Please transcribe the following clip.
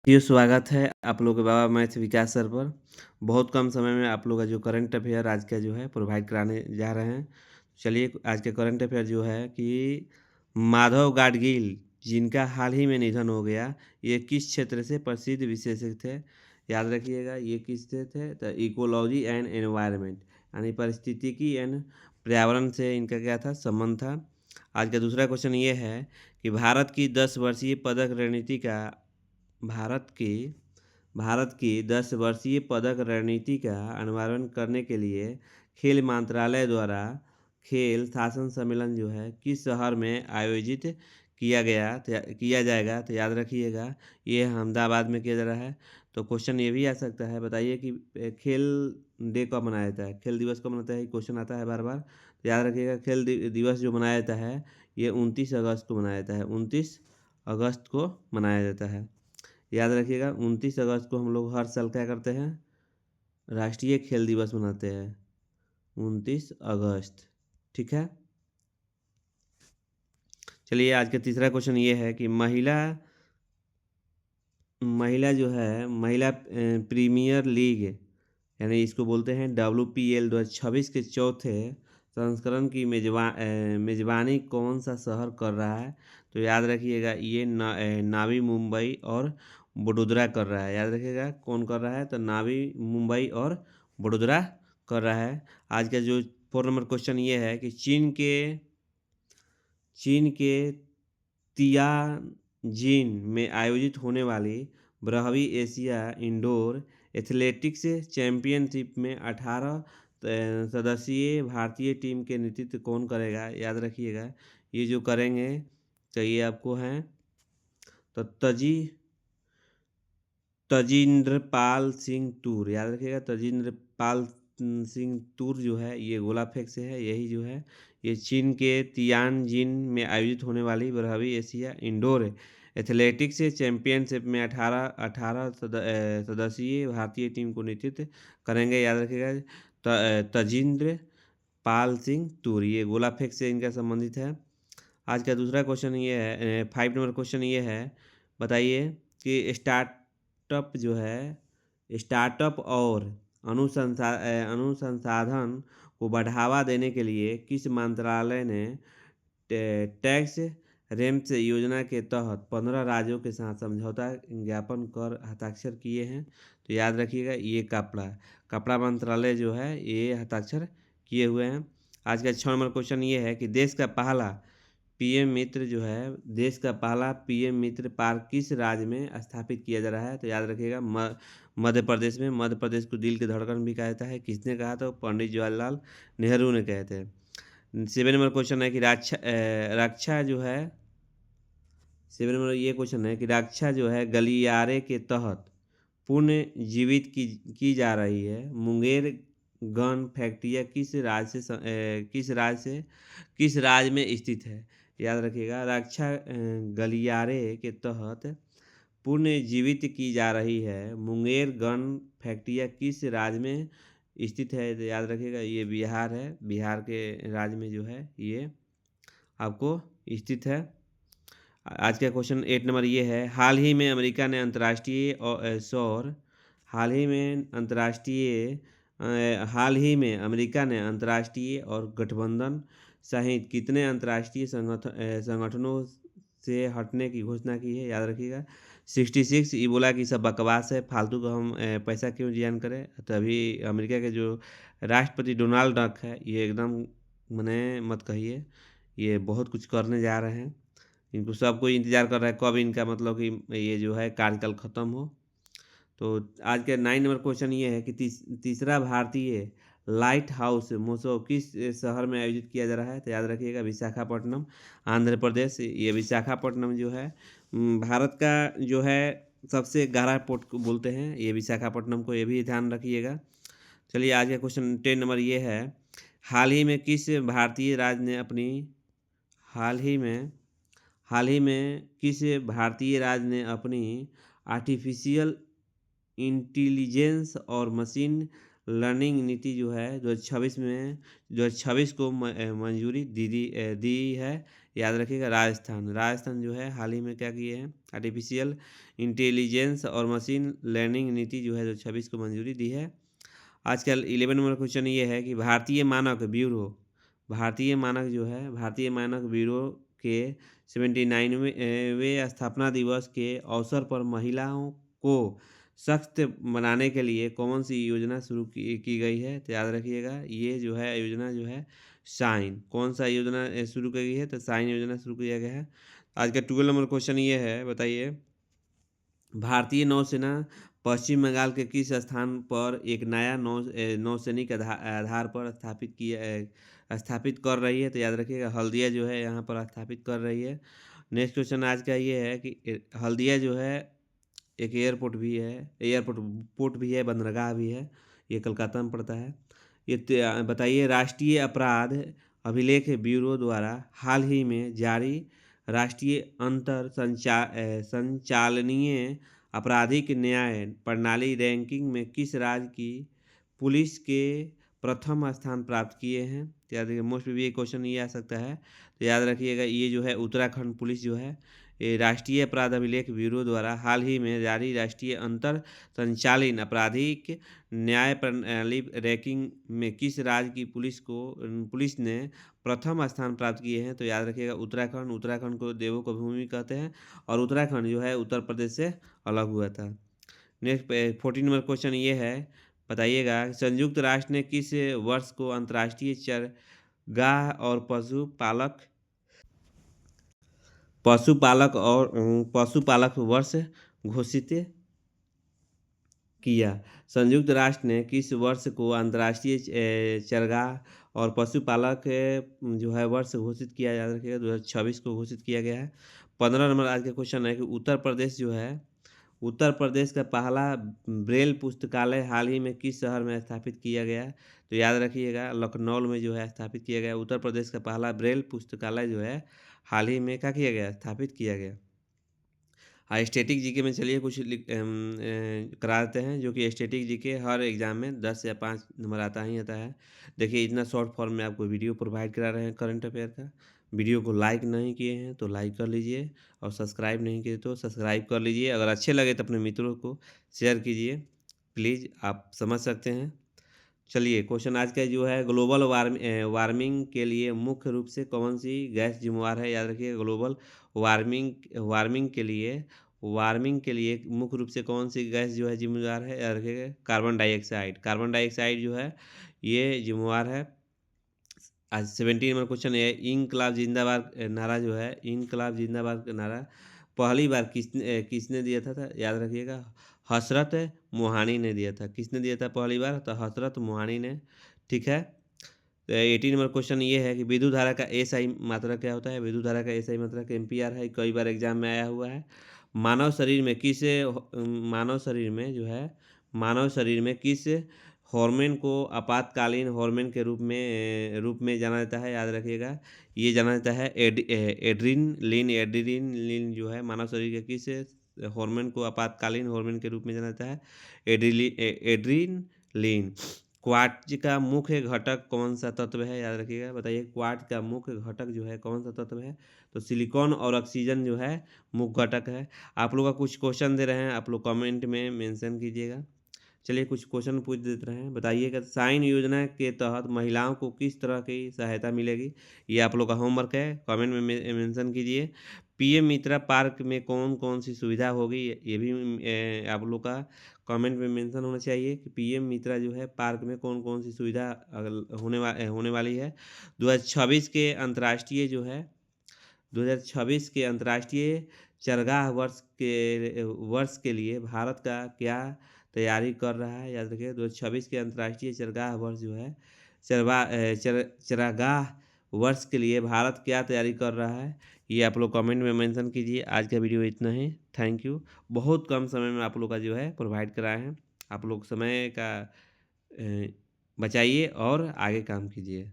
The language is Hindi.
ये स्वागत है आप लोग के बाबा मैथ विकास सर पर। बहुत कम समय में आप लोग का जो करंट अफेयर आज का जो है प्रोवाइड कराने जा रहे हैं। चलिए आज के करंट अफेयर जो है कि माधव गाडगिल जिनका हाल ही में निधन हो गया, ये किस क्षेत्र से प्रसिद्ध विशेषज्ञ थे? याद रखिएगा, ये किस से थे? तो इकोलॉजी एंड एनवायरनमेंट यानी पारिस्थितिकी एंड पर्यावरण से इनका क्या था, संबंध था। आज का दूसरा क्वेश्चन ये है कि भारत की 10 वर्षीय पदक रणनीति का भारत की भारत की 10 वर्षीय पदक रणनीति का अनुसरण करने के लिए खेल मंत्रालय द्वारा खेल शासन सम्मेलन जो है किस शहर में आयोजित किया जाएगा? तो याद रखिएगा, ये अहमदाबाद में किया जा रहा है। तो क्वेश्चन ये भी आ सकता है, बताइए कि खेल डे कब मनाया जाता है, खेल दिवस कब मनाता है? क्वेश्चन आता है बार बार। तो याद रखिएगा, खेल दिवस जो मनाया जाता है ये 29 अगस्त को मनाया जाता है। 29 अगस्त को मनाया जाता है। याद रखिएगा, 29 अगस्त को हम लोग हर साल क्या करते हैं, राष्ट्रीय खेल दिवस मनाते हैं। 29 अगस्त, ठीक है। चलिए आज का तीसरा क्वेश्चन ये है कि महिला महिला जो है महिला प्रीमियर लीग यानी इसको बोलते हैं WPL 2026 के चौथे संस्करण की मेजबानी कौन सा शहर कर रहा है? तो याद रखिएगा, ये नावी मुंबई और वडोदरा कर रहा है। याद रखिएगा कौन कर रहा है, तो नावी मुंबई और वडोदरा कर रहा है। आज का जो 4 नंबर क्वेश्चन ये है कि चीन के तियानजिन में आयोजित होने वाली 12वीं एशिया इंडोर एथलेटिक्स चैंपियनशिप में 18 सदस्यीय भारतीय टीम के नेतृत्व कौन करेगा? याद रखिएगा, ये जो करेंगे तो ये आपको हैं तो तजिंद्रपाल सिंह तूर। याद रखिएगा, तजिंद्रपाल सिंह तूर जो है ये गोला फेंक से है। यही जो है ये चीन के तियानजिन में आयोजित होने वाली 12वीं एशिया इंडोर एथलेटिक्स चैंपियनशिप में 18 सदस्यीय भारतीय टीम को नेतृत्व करेंगे। याद रखिएगा, तजिंद्र पाल सिंह तूर, ये गोला फेंक से इनका संबंधित है। आज का दूसरा क्वेश्चन ये है, 5 नंबर क्वेश्चन ये है, बताइए कि स्टार्टअप और अनुसंधान को बढ़ावा देने के लिए किस मंत्रालय ने टैक्स रेम्स योजना के तहत 15 राज्यों के साथ समझौता ज्ञापन कर हस्ताक्षर किए हैं? तो याद रखिएगा, ये कपड़ा मंत्रालय जो है ये हस्ताक्षर किए हुए हैं। आज का 6 नंबर क्वेश्चन ये है कि देश का पहला पीएम मित्र पार्क किस राज्य में स्थापित किया जा रहा है? तो याद रखिएगा, मध्य प्रदेश में। मध्य प्रदेश को दिल की धड़कन भी कहा जाता है। किसने कहा? तो पंडित जवाहरलाल नेहरू ने कहे थे। 7 नंबर क्वेश्चन है कि रक्षा जो है 7 नंबर ये क्वेश्चन है कि रक्षा जो है गलियारे के तहत पुनर्जीवित की जा रही है मुंगेर गन फैक्ट्री किस राज्य में स्थित है? याद रखिएगा, रक्षा गलियारे के तहत पुनर्जीवित की जा रही है मुंगेर गन फैक्ट्री किस राज्य में स्थित है? तो याद रखिएगा, ये बिहार है। बिहार के राज्य में जो है ये आपको स्थित है। आज का क्वेश्चन 8 नंबर ये है, हाल ही में अमेरिका ने अंतर्राष्ट्रीय और गठबंधन सहित कितने अंतर्राष्ट्रीय संगठनों से हटने की घोषणा की है? याद रखिएगा, 66। ये बोला कि सब बकवास है, फालतू का हम पैसा क्यों जियान करें। तो अभी अमेरिका के जो राष्ट्रपति डोनाल्ड ट्रंप है ये एकदम मने मत कहिए, ये बहुत कुछ करने जा रहे हैं। इनको सबको इंतज़ार कर रहा है कब इनका मतलब कि ये जो है कार्यकाल ख़त्म हो। तो आज के 9 नंबर क्वेश्चन ये है कि तीसरा भारतीय लाइट हाउस महोत्सव किस शहर में आयोजित किया जा रहा है? तो याद रखिएगा, विशाखापट्टनम, आंध्र प्रदेश। ये विशाखापट्टनम जो है भारत का जो है सबसे गहरा पोर्ट को बोलते हैं ये विशाखापट्टनम को, ये भी ध्यान रखिएगा। चलिए आज का क्वेश्चन 10 नंबर ये है, हाल ही में किस भारतीय राज्य ने अपनी हाल ही में हाल ही में किस भारतीय राज्य ने अपनी आर्टिफिशियल इंटेलिजेंस और मशीन लर्निंग नीति जो है 2026 को मंजूरी दी है। याद रखिएगा राजस्थान जो है हाल ही में क्या किए हैं, आर्टिफिशियल इंटेलिजेंस और मशीन लर्निंग नीति जो है 2026 को मंजूरी दी है। आजकल 11 नंबर क्वेश्चन ये है कि भारतीय मानक ब्यूरो के 79वें स्थापना दिवस के अवसर पर महिलाओं को सशक्त बनाने के लिए कौन सी योजना शुरू की गई है? तो याद रखिएगा ये जो है योजना जो है शाइन, कौन सा योजना शुरू की गई है? तो शाइन योजना शुरू किया गया है। आज का 12 नंबर क्वेश्चन ये है, बताइए भारतीय नौसेना पश्चिम बंगाल के किस स्थान पर एक नया नौसैनिक आधार पर स्थापित कर रही है? तो याद रखिएगा हल्दिया जो है यहाँ पर स्थापित कर रही है। नेक्स्ट क्वेश्चन आज का ये है कि हल्दिया जो है एक पोर्ट भी है, बंदरगाह भी है, ये कोलकाता में पड़ता है। ये बताइए राष्ट्रीय अपराध अभिलेख ब्यूरो द्वारा हाल ही में जारी राष्ट्रीय संचालनीय आपराधिक न्याय प्रणाली रैंकिंग में किस राज्य की पुलिस के प्रथम स्थान प्राप्त किए हैं? तो याद रखिए मोस्ट भी क्वेश्चन ये आ सकता है। तो याद रखिएगा ये जो है उत्तराखंड पुलिस जो है ये राष्ट्रीय अपराध अभिलेख ब्यूरो द्वारा हाल ही में जारी राष्ट्रीय अंतर संचालित आपराधिक न्याय प्रणाली रैंकिंग में किस राज्य की पुलिस ने प्रथम स्थान प्राप्त किए हैं? तो याद रखिएगा उत्तराखंड को देवों को भूमि कहते हैं और उत्तराखंड जो है उत्तर प्रदेश से अलग हुआ था। नेक्स्ट 14 नंबर क्वेश्चन ये है, बताइएगा संयुक्त राष्ट्र ने किस वर्ष को अंतर्राष्ट्रीय चरगाह और पशुपालक वर्ष घोषित किया? संयुक्त राष्ट्र ने किस वर्ष को अंतर्राष्ट्रीय चरगाह और पशुपालक जो है वर्ष घोषित किया? याद रखिएगा 2026 को घोषित किया गया है। 15 नंबर आज का क्वेश्चन है कि उत्तर प्रदेश का पहला ब्रेल पुस्तकालय हाल ही में किस शहर में स्थापित किया गया? तो याद रखिएगा लखनऊ में जो है स्थापित किया गया। उत्तर प्रदेश का पहला ब्रेल पुस्तकालय जो है हाल ही में क्या किया गया? स्थापित किया गया। हाँ स्टैटिक जीके में चलिए कुछ करा देते हैं, जो कि स्टैटिक जीके हर एग्जाम में 10 या 5 नंबर आता है। देखिए इतना शॉर्ट फॉर्म में आपको वीडियो प्रोवाइड करा रहे हैं करंट अफेयर का। वीडियो को लाइक नहीं किए हैं तो लाइक कर लीजिए और सब्सक्राइब नहीं किए तो सब्सक्राइब कर लीजिए। अगर अच्छे लगे तो अपने मित्रों को शेयर कीजिए प्लीज़, आप समझ सकते हैं। चलिए क्वेश्चन आज का जो है ग्लोबल वार्मिंग के लिए मुख्य रूप से कौन सी गैस जिम्मेवार है? याद रखिए ग्लोबल वार्मिंग के लिए मुख्य रूप से कौन सी गैस जो है जिम्मेदार है? याद रखिएगा कार्बन डाइऑक्साइड जो है ये जिम्मेवार है। आज 17 नंबर क्वेश्चन है इनकलाब जिंदाबाद नारा जो है इनकलाब जिंदाबाद नारा पहली बार किसने दिया था? याद रखिएगा हसरत मोहानी ने दिया था। किसने दिया था पहली बार? तो हसरत मोहानी ने। ठीक है। तो 18 नंबर क्वेश्चन ये है कि विद्युत धारा का एसआई मात्रा क्या होता है? विद्युत धारा का एसआई मात्रा का एम्पियर है, कई बार एग्जाम में आया हुआ है। मानव शरीर में किस हार्मोन को आपातकालीन हार्मोन के रूप में जाना जाता है? याद रखिएगा ये जाना जाता है एड्रीनलिन जो है मानव शरीर के किस हार्मोन को आपातकालीन हार्मोन के रूप में जाना जाता है? एड्रीनलिन। क्वार्ट्ज का मुख्य घटक कौन सा तत्व है? याद रखिएगा बताइए क्वार्ट्ज का मुख्य घटक जो है कौन सा तत्व है? तो सिलिकॉन और ऑक्सीजन जो है मुख्य घटक है। आप लोग का कुछ क्वेश्चन दे रहे हैं, आप लोग कमेंट में मेंशन कीजिएगा। चलिए कुछ क्वेश्चन पूछ देते हैं, बताइएगा साइन योजना के तहत महिलाओं को किस तरह की सहायता मिलेगी? ये आप लोग का होमवर्क है, कमेंट में मेंशन कीजिए। पीएम मित्रा पार्क में कौन कौन सी सुविधा होगी? ये भी आप लोग का कमेंट में मेंशन होना चाहिए कि पीएम मित्रा जो है पार्क में कौन कौन सी सुविधा होने वाली है। 2026 के अंतर्राष्ट्रीय चरगाह वर्ष के लिए भारत का क्या तैयारी कर रहा है? याद रखिए 2026 के अंतर्राष्ट्रीय चरगाह वर्ष जो है चरागाह वर्ष के लिए भारत क्या तैयारी कर रहा है? ये आप लोग कमेंट में मेंशन कीजिए। आज का वीडियो इतना ही, थैंक यू। बहुत कम समय में आप लोग का जो है प्रोवाइड कराए हैं। आप लोग समय का बचाइए और आगे काम कीजिए।